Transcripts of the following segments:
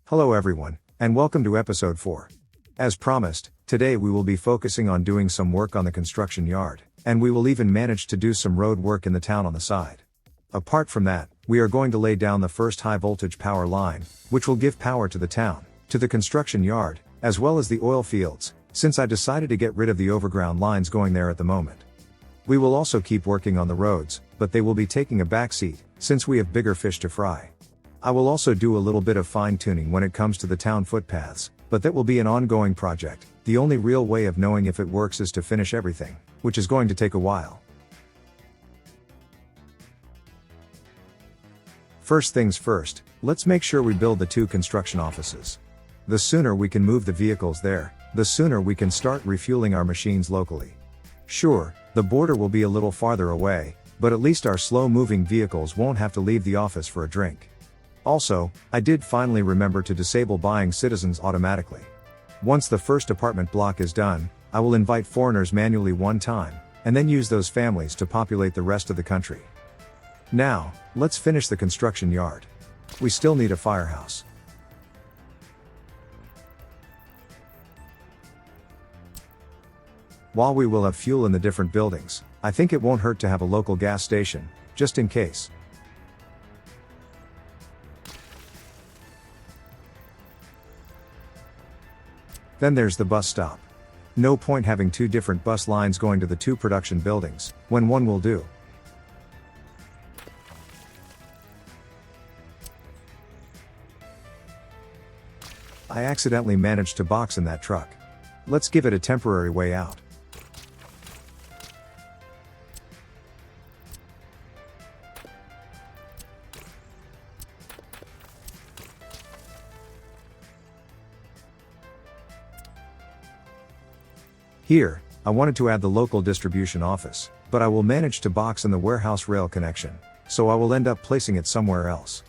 Hello everyone, and welcome to episode 4. As promised, today we will be focusing on doing some work on the construction yard, and we will even manage to do some road work in the town on the side. Apart from that, we are going to lay down the first high voltage power line, which will give power to the town, to the construction yard, as well as the oil fields, since I decided to get rid of the overground lines going there at the moment. We will also keep working on the roads, but they will be taking a backseat, since we have bigger fish to fry. I will also do a little bit of fine-tuning when it comes to the town footpaths, but that will be an ongoing project. The only real way of knowing if it works is to finish everything, which is going to take a while. First things first, let's make sure we build the 2 construction offices. The sooner we can move the vehicles there, the sooner we can start refueling our machines locally. Sure, the border will be a little farther away, but at least our slow-moving vehicles won't have to leave the office for a drink. Also, I did finally remember to disable buying citizens automatically. Once the first apartment block is done, I will invite foreigners manually one time, and then use those families to populate the rest of the country. Now, let's finish the construction yard. We still need a firehouse. While we will have fuel in the different buildings, I think it won't hurt to have a local gas station, just in case. Then there's the bus stop. No point having 2 different bus lines going to the 2 production buildings, when one will do. I accidentally managed to box in that truck. Let's give it a temporary way out. Here, I wanted to add the local distribution office, but I will manage to box in the warehouse rail connection, so I will end up placing it somewhere else.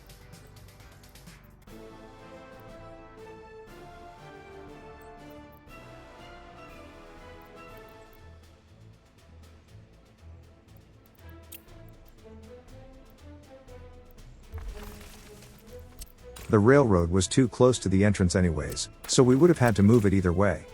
The railroad was too close to the entrance anyways, so we would have had to move it either way.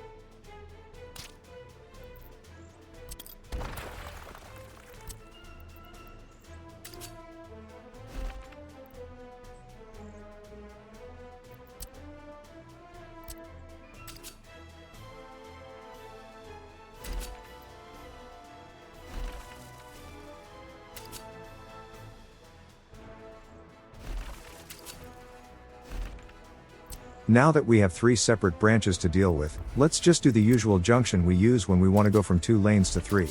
Now that we have 3 separate branches to deal with, let's just do the usual junction we use when we want to go from 2 lanes to 3.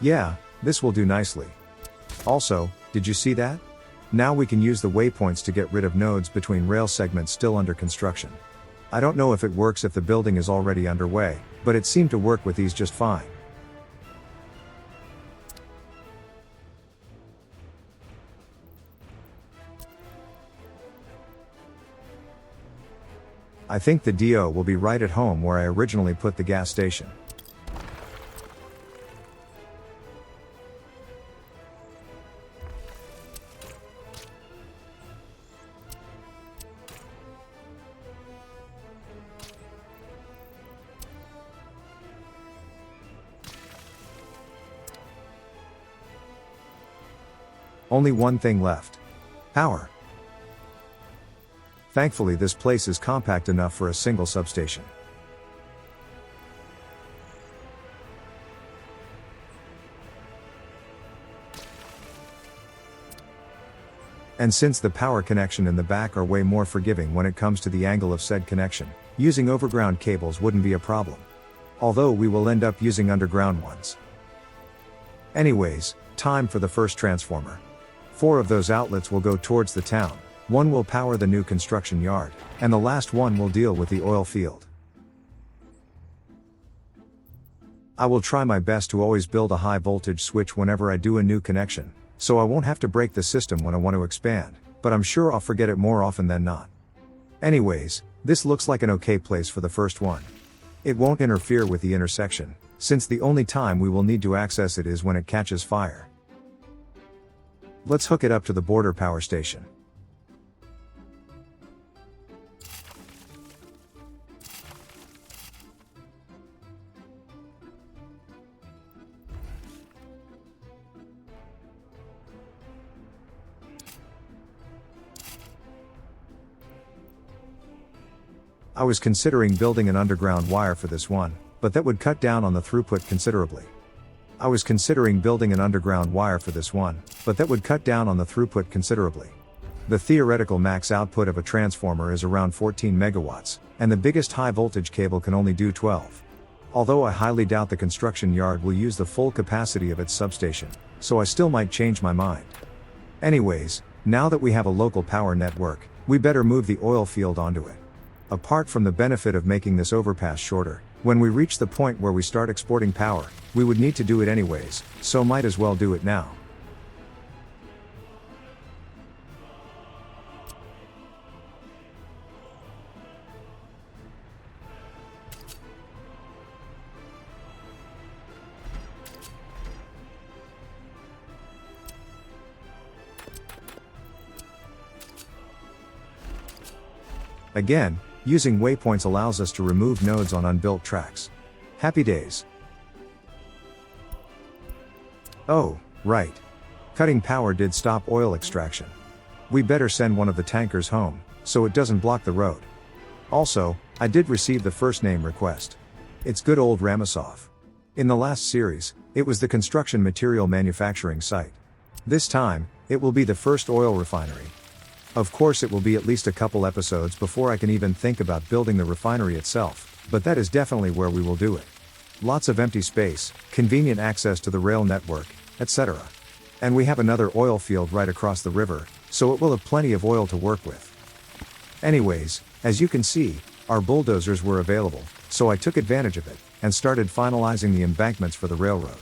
Yeah, this will do nicely. Also, did you see that? Now we can use the waypoints to get rid of nodes between rail segments still under construction. I don't know if it works if the building is already underway, but it seemed to work with these just fine. I think the DO will be right at home where I originally put the gas station. Only one thing left. Power. Thankfully this place is compact enough for a single substation. And since the power connection in the back are way more forgiving when it comes to the angle of said connection, using overground cables wouldn't be a problem. Although we will end up using underground ones. Anyways, time for the first transformer. 4 of those outlets will go towards the town, 1 will power the new construction yard, and the last one will deal with the oil field. I will try my best to always build a high voltage switch whenever I do a new connection, so I won't have to break the system when I want to expand, but I'm sure I'll forget it more often than not. Anyways, this looks like an okay place for the first one. It won't interfere with the intersection, since the only time we will need to access it is when it catches fire. Let's hook it up to the border power station. I was considering building an underground wire for this one, but that would cut down on the throughput considerably. The theoretical max output of a transformer is around 14 megawatts, and the biggest high voltage cable can only do 12. Although I highly doubt the construction yard will use the full capacity of its substation, so I still might change my mind. Anyways, now that we have a local power network, we better move the oil field onto it. Apart from the benefit of making this overpass shorter, when we reach the point where we start exporting power, we would need to do it anyways, so might as well do it now. Again, using waypoints allows us to remove nodes on unbuilt tracks. Happy days. Oh, right. Cutting power did stop oil extraction. We better send one of the tankers home, so it doesn't block the road. Also, I did receive the first name request. It's good old Ramosov. In the last series, it was the construction material manufacturing site. This time, it will be the first oil refinery. Of course it will be at least a couple episodes before I can even think about building the refinery itself, but that is definitely where we will do it. Lots of empty space, convenient access to the rail network, etc. And we have another oil field right across the river, so it will have plenty of oil to work with. Anyways, as you can see, our bulldozers were available, so I took advantage of it, and started finalizing the embankments for the railroad.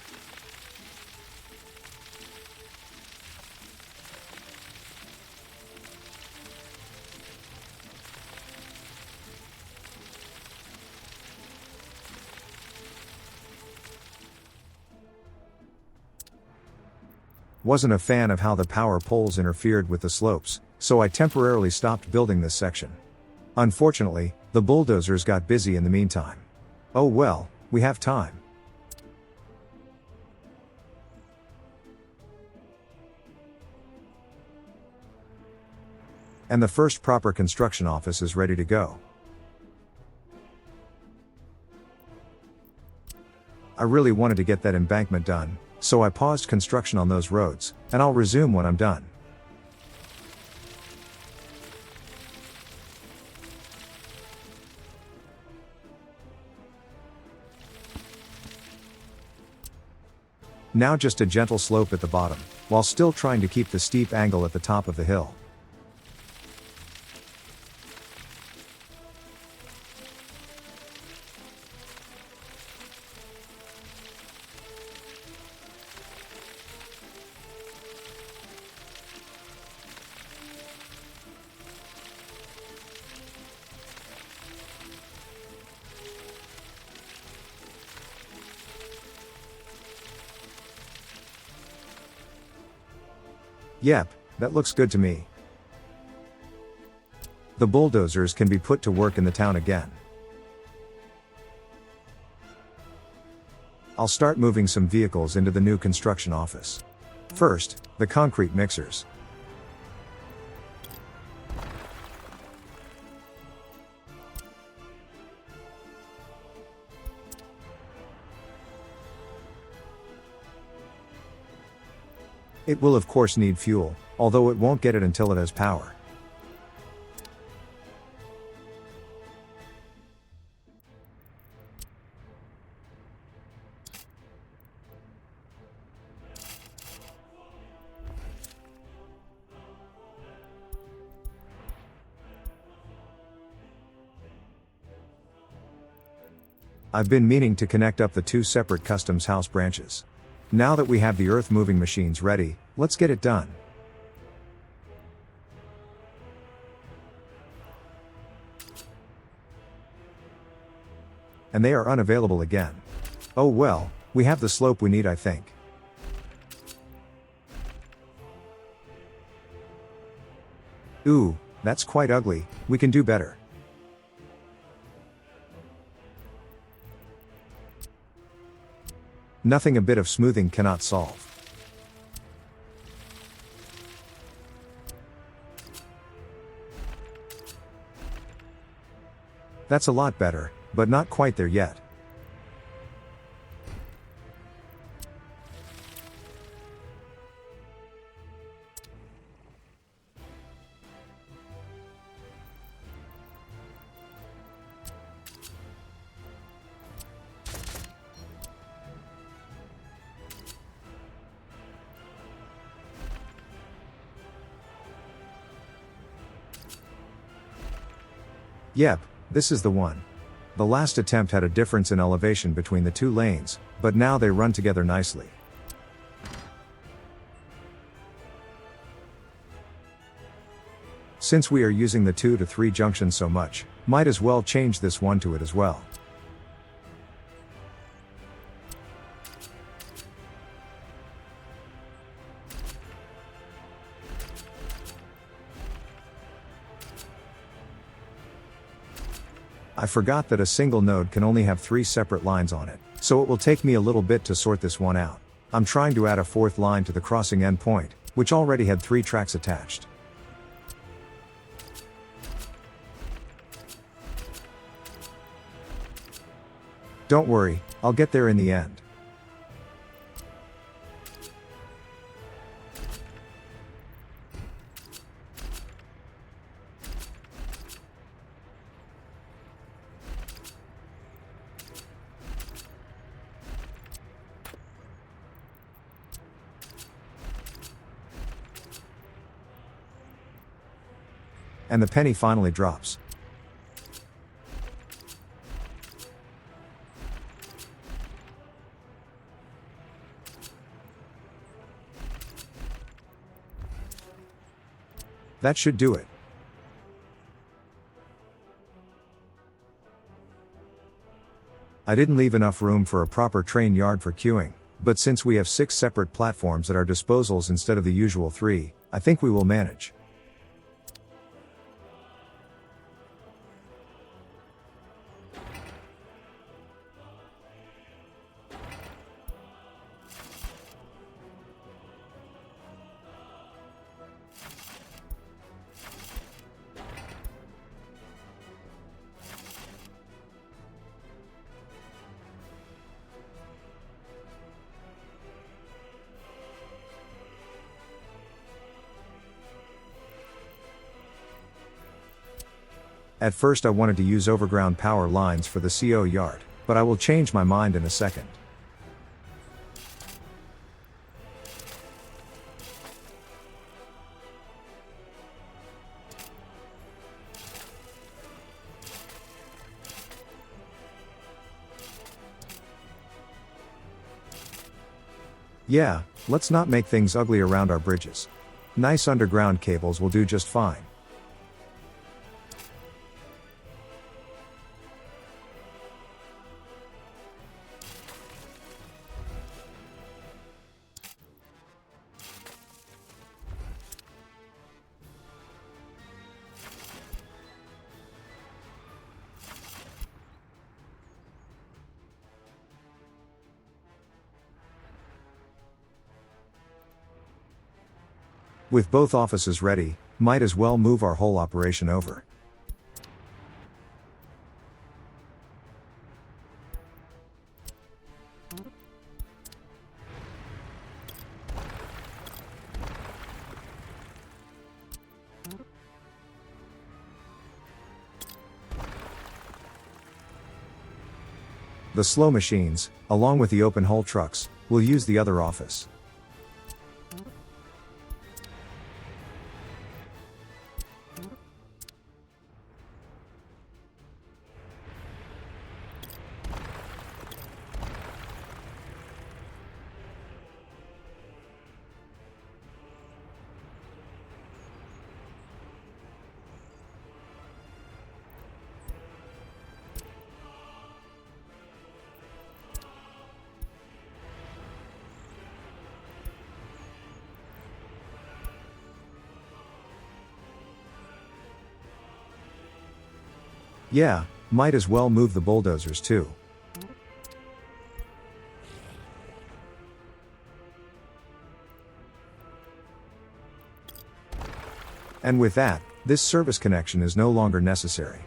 Wasn't a fan of how the power poles interfered with the slopes, so I temporarily stopped building this section. Unfortunately, the bulldozers got busy in the meantime. Oh well, we have time. And the first proper construction office is ready to go. I really wanted to get that embankment done, so I paused construction on those roads, and I'll resume when I'm done. Now just a gentle slope at the bottom, while still trying to keep the steep angle at the top of the hill. Yep, that looks good to me. The bulldozers can be put to work in the town again. I'll start moving some vehicles into the new construction office. First, the concrete mixers. It will of course need fuel, although it won't get it until it has power. I've been meaning to connect up the two separate customs house branches. Now that we have the earth moving machines ready, let's get it done. and they are unavailable again. Oh well, we have the slope we need, I think. Ooh, that's quite ugly, we can do better. Nothing a bit of smoothing cannot solve. That's a lot better, but not quite there yet. Yep, this is the one. The last attempt had a difference in elevation between the two lanes, but now they run together nicely. Since we are using the 2 to 3 junction so much, might as well change this one to it as well. I forgot that a single node can only have 3 separate lines on it, so it will take me a little bit to sort this one out. I'm trying to add a 4th line to the crossing endpoint, which already had 3 tracks attached. Don't worry, I'll get there in the end. And the penny finally drops. That should do it. I didn't leave enough room for a proper train yard for queuing, but since we have 6 separate platforms at our disposals instead of the usual 3, I think we will manage. At first I wanted to use overground power lines for the CO yard, but I will change my mind in a second. Yeah, let's not make things ugly around our bridges. Nice underground cables will do just fine. With both offices ready, might as well move our whole operation over. The slow machines, along with the open hole trucks, will use the other office. Yeah, might as well move the bulldozers too. And with that, this service connection is no longer necessary.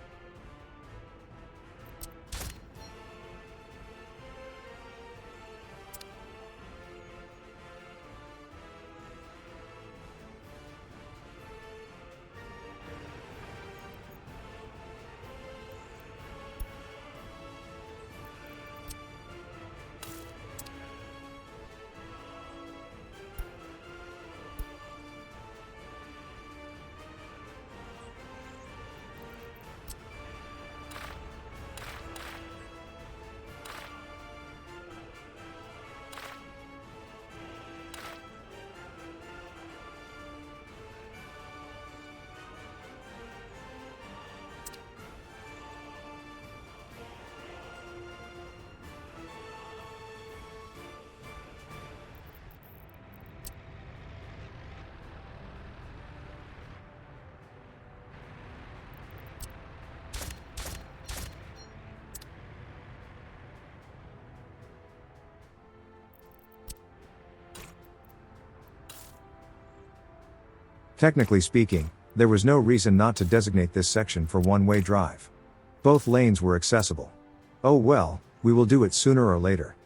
Technically speaking, there was no reason not to designate this section for one-way drive. Both lanes were accessible. Oh well, we will do it sooner or later.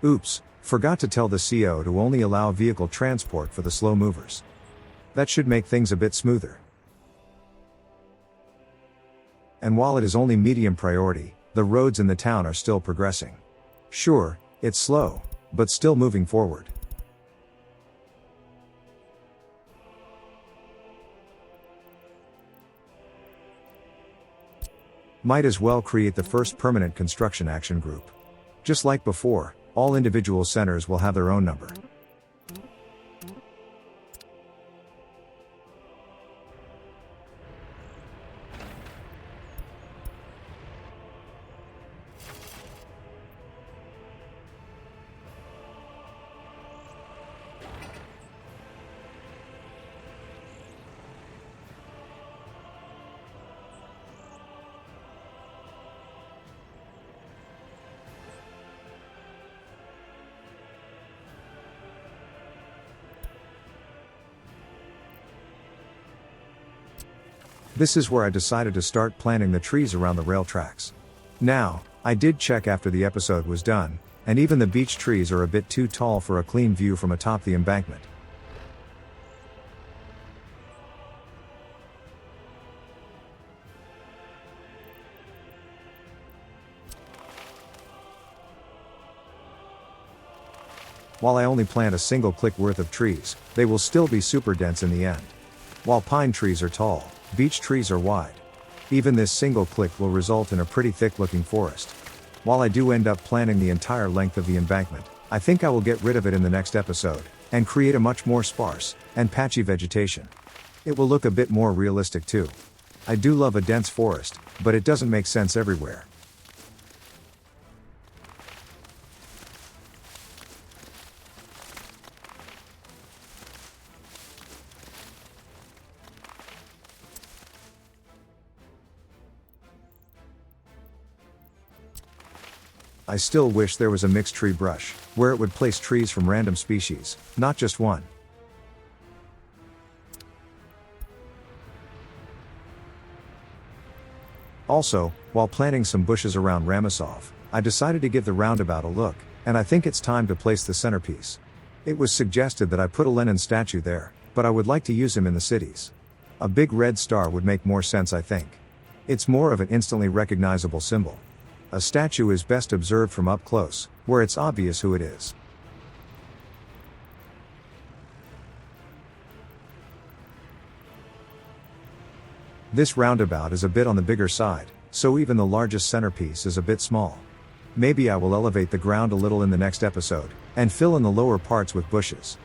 Oops, forgot to tell the CO to only allow vehicle transport for the slow movers. That should make things a bit smoother. And while it is only medium priority, the roads in the town are still progressing. Sure, it's slow, but still moving forward. Might as well create the first permanent construction action group. Just like before, all individual centers will have their own number. This is where I decided to start planting the trees around the rail tracks. Now, I did check after the episode was done, and even the beech trees are a bit too tall for a clean view from atop the embankment. While I only plant a single click worth of trees, they will still be super dense in the end. While pine trees are tall, beech trees are wide. Even this single click will result in a pretty thick looking forest. While I do end up planting the entire length of the embankment, I think I will get rid of it in the next episode, and create a much more sparse and patchy vegetation. It will look a bit more realistic too. I do love a dense forest, but it doesn't make sense everywhere. I still wish there was a mixed tree brush, where it would place trees from random species, not just one. Also, while planting some bushes around Ramesov, I decided to give the roundabout a look, and I think it's time to place the centerpiece. It was suggested that I put a Lenin statue there, but I would like to use him in the cities. A big red star would make more sense, I think. It's more of an instantly recognizable symbol. A statue is best observed from up close, where it's obvious who it is. This roundabout is a bit on the bigger side, so even the largest centerpiece is a bit small. Maybe I will elevate the ground a little in the next episode, and fill in the lower parts with bushes.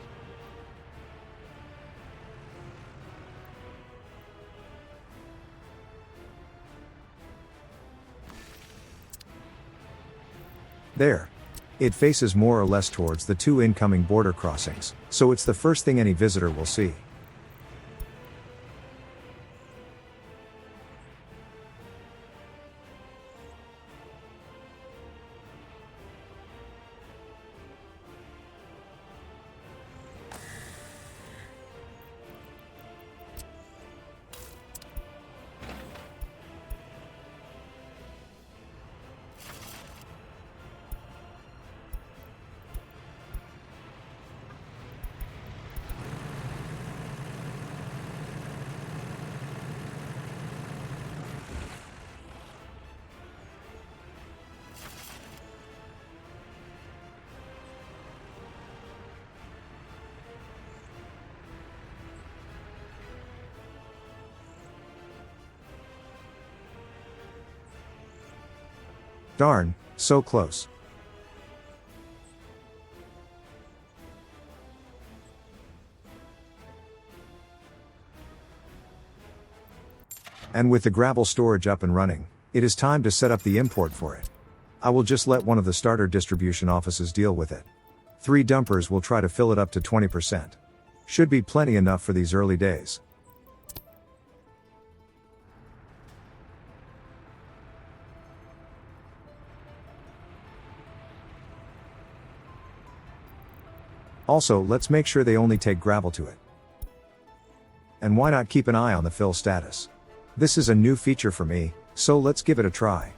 There. It faces more or less towards the two incoming border crossings, so it's the first thing any visitor will see. Darn, so close. And with the gravel storage up and running, it is time to set up the import for it. I will just let one of the starter distribution offices deal with it. 3 dumpers will try to fill it up to 20%. Should be plenty enough for these early days. Also, let's make sure they only take gravel to it. And why not keep an eye on the fill status? This is a new feature for me, so let's give it a try.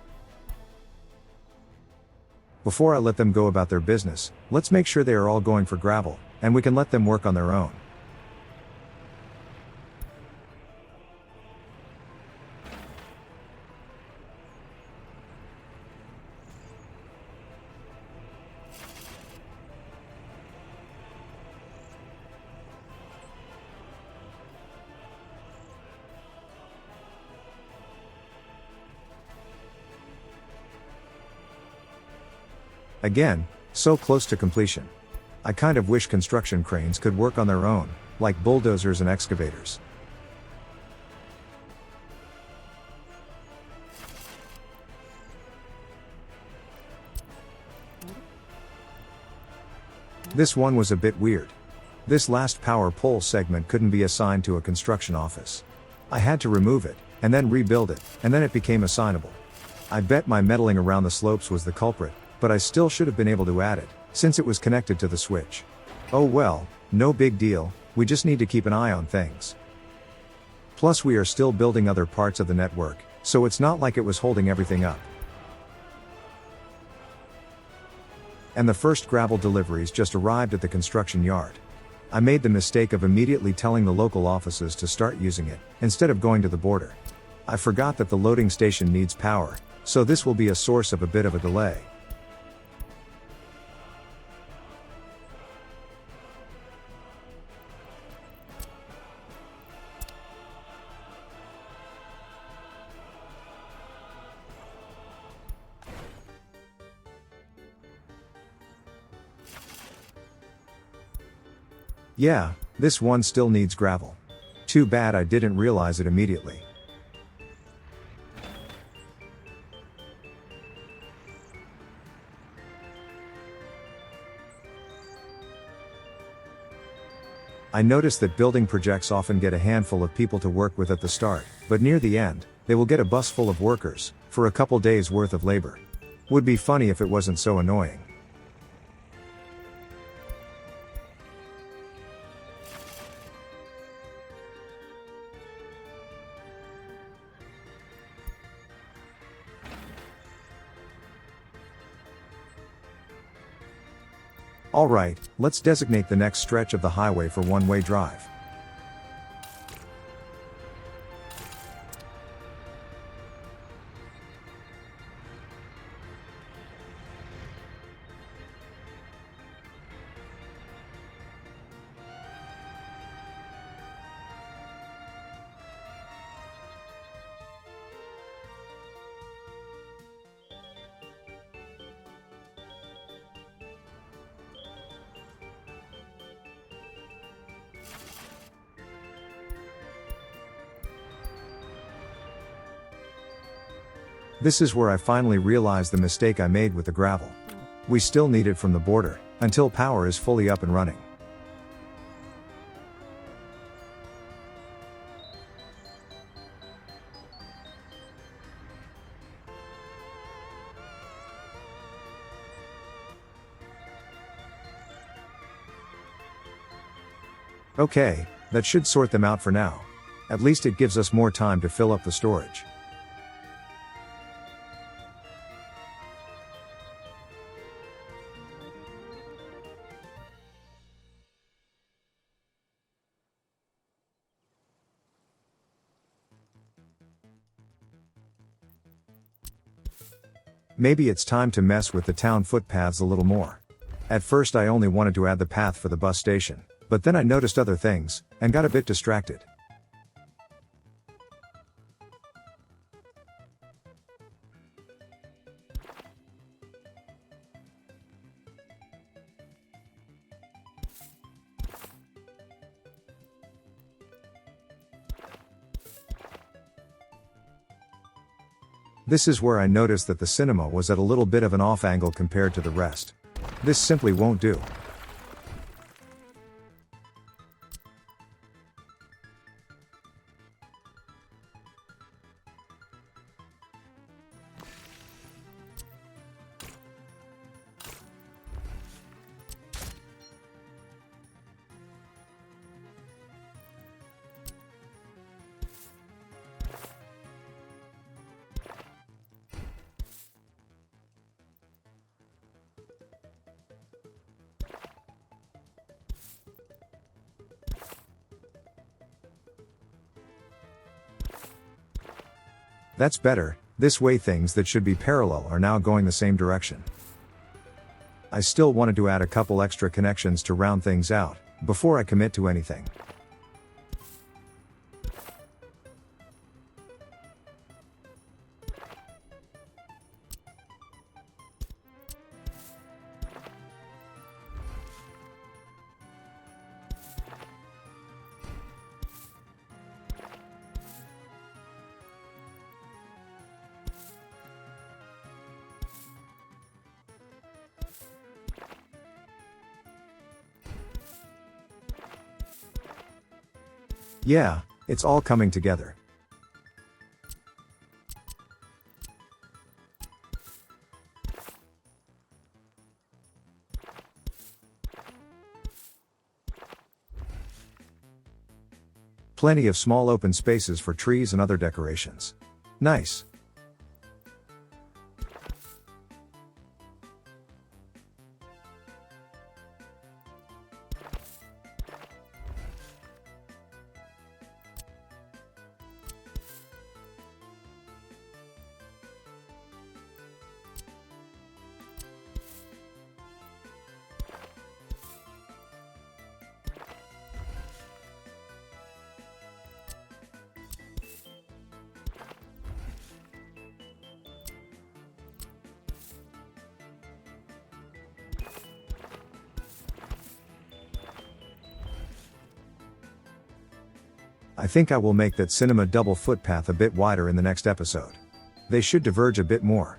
Before I let them go about their business, let's make sure they are all going for gravel, and we can let them work on their own. Again, so close to completion. I kind of wish construction cranes could work on their own, like bulldozers and excavators. This one was a bit weird. This last power pole segment couldn't be assigned to a construction office. I had to remove it, and then rebuild it, and then it became assignable. I bet my meddling around the slopes was the culprit, but I still should have been able to add it, since it was connected to the switch. Oh well, no big deal, we just need to keep an eye on things. Plus we are still building other parts of the network, so it's not like it was holding everything up. And the first gravel deliveries just arrived at the construction yard. I made the mistake of immediately telling the local offices to start using it, instead of going to the border. I forgot that the loading station needs power, so this will be a source of a bit of a delay. Yeah, this one still needs gravel. Too bad I didn't realize it immediately. I noticed that building projects often get a handful of people to work with at the start, but near the end, they will get a bus full of workers, for a couple days worth of labor. Would be funny if it wasn't so annoying. Alright, let's designate the next stretch of the highway for one-way drive. This is where I finally realized the mistake I made with the gravel. We still need it from the border, until power is fully up and running. Okay, that should sort them out for now. At least it gives us more time to fill up the storage. Maybe it's time to mess with the town footpaths a little more. At first I only wanted to add the path for the bus station, but then I noticed other things, and got a bit distracted. This is where I noticed that the cinema was at a little bit of an off angle compared to the rest. This simply won't do. That's better. This way things that should be parallel are now going the same direction. I still wanted to add a couple extra connections to round things out, before I commit to anything. Yeah, it's all coming together. Plenty of small open spaces for trees and other decorations. Nice. I think I will make that cinema double footpath a bit wider in the next episode. They should diverge a bit more.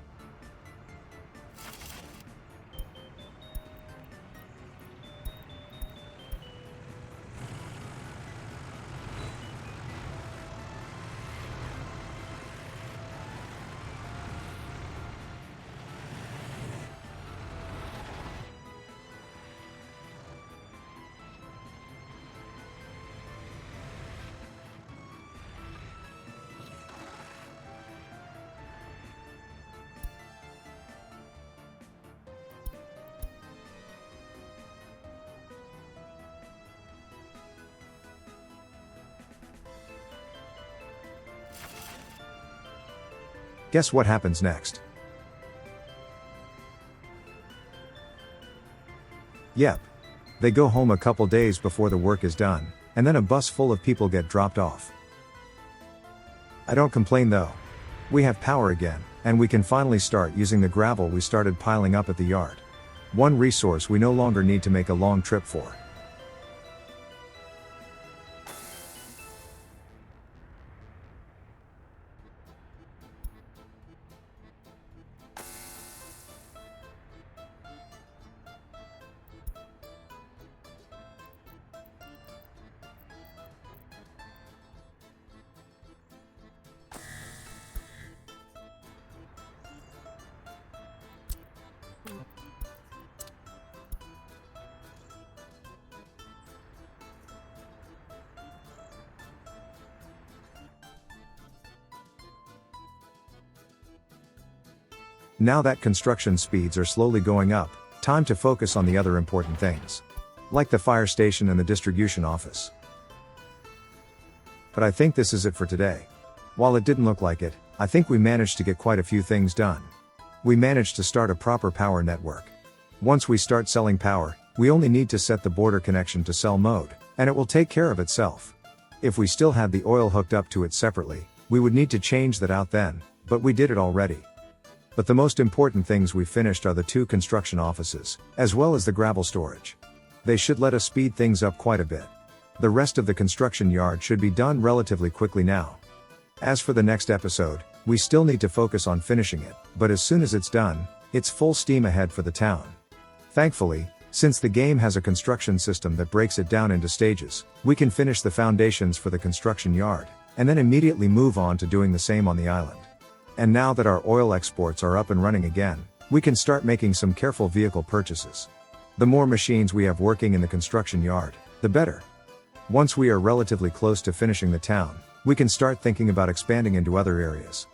Guess what happens next? Yep. They go home a couple days before the work is done, and then a bus full of people get dropped off. I don't complain though. We have power again, and we can finally start using the gravel we started piling up at the yard. One resource we no longer need to make a long trip for. Now that construction speeds are slowly going up, time to focus on the other important things. Like the fire station and the distribution office. But I think this is it for today. While it didn't look like it, I think we managed to get quite a few things done. We managed to start a proper power network. Once we start selling power, we only need to set the border connection to cell mode, and it will take care of itself. If we still had the oil hooked up to it separately, we would need to change that out then, but we did it already. But the most important things we finished are the 2 construction offices, as well as the gravel storage. They should let us speed things up quite a bit. The rest of the construction yard should be done relatively quickly now. As for the next episode, We still need to focus on finishing it, but as soon as it's done, it's full steam ahead for the town. Thankfully, since the game has a construction system that breaks it down into stages, we can finish the foundations for the construction yard, and then immediately move on to doing the same on the island. And now that our oil exports are up and running again, we can start making some careful vehicle purchases. The more machines we have working in the construction yard, the better. Once we are relatively close to finishing the town, we can start thinking about expanding into other areas.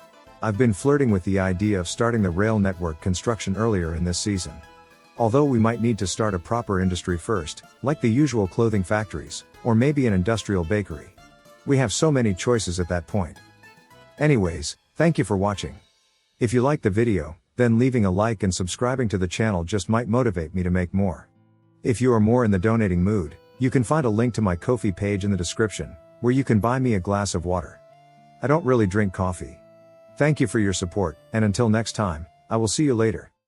I've been flirting with the idea of starting the rail network construction earlier in this season. Although we might need to start a proper industry first, like the usual clothing factories, or maybe an industrial bakery. We have so many choices at that point. Anyways, thank you for watching. If you liked the video, then leaving a like and subscribing to the channel just might motivate me to make more. If you are more in the donating mood, you can find a link to my Ko-fi page in the description, where you can buy me a glass of water. I don't really drink coffee. Thank you for your support, and until next time, I will see you later.